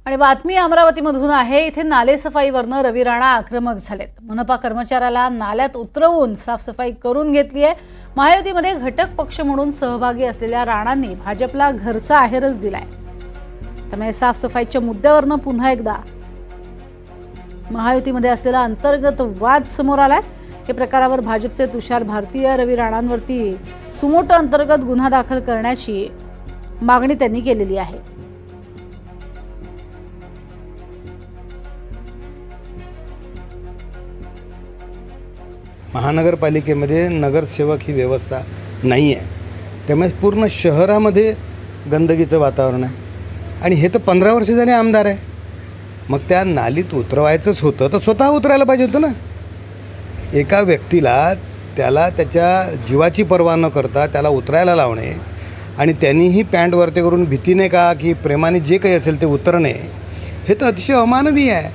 आणि बातमी अमरावतीमधून आहे। इथे नालेसफाईवरनं रवी राणा आक्रमक झालेत। मनपा कर्मचाऱ्याला नाल्यात उतरवून साफसफाई करून घेतली आहे। महायुतीमध्ये घटक पक्ष म्हणून सहभागी असलेल्या राणांनी भाजपला घरचा आहेरच दिलाय। त्यामुळे साफसफाईच्या मुद्द्यावरनं पुन्हा एकदा महायुतीमध्ये असलेला अंतर्गत वाद समोर आलाय। या प्रकारावर भाजपचे तुषार भारतीय रवी राणांवरती सुमोटो अंतर्गत गुन्हा दाखल करण्याची मागणी त्यांनी केलेली आहे। महानगरपालिकेमध्ये नगरसेवक ही व्यवस्था नाही आहे, त्यामुळे पूर्ण शहरामध्ये गंदगीचं वातावरण आहे। आणि हे तर 15 वर्ष झाले आमदार आहे, मग त्या नालीत उतरवायचंच होतं तर स्वतः उतरायला पाहिजे होतं ना। एका व्यक्तीला त्याला त्याच्या जीवाची पर्वा न करता त्याला उतरायला लावणे आणि त्यांनीही पॅन्ट वरती करून भीतीने का की प्रेमाने जे काही असेल ते उतरणे, हे तर अतिशय अमानवीय आहे।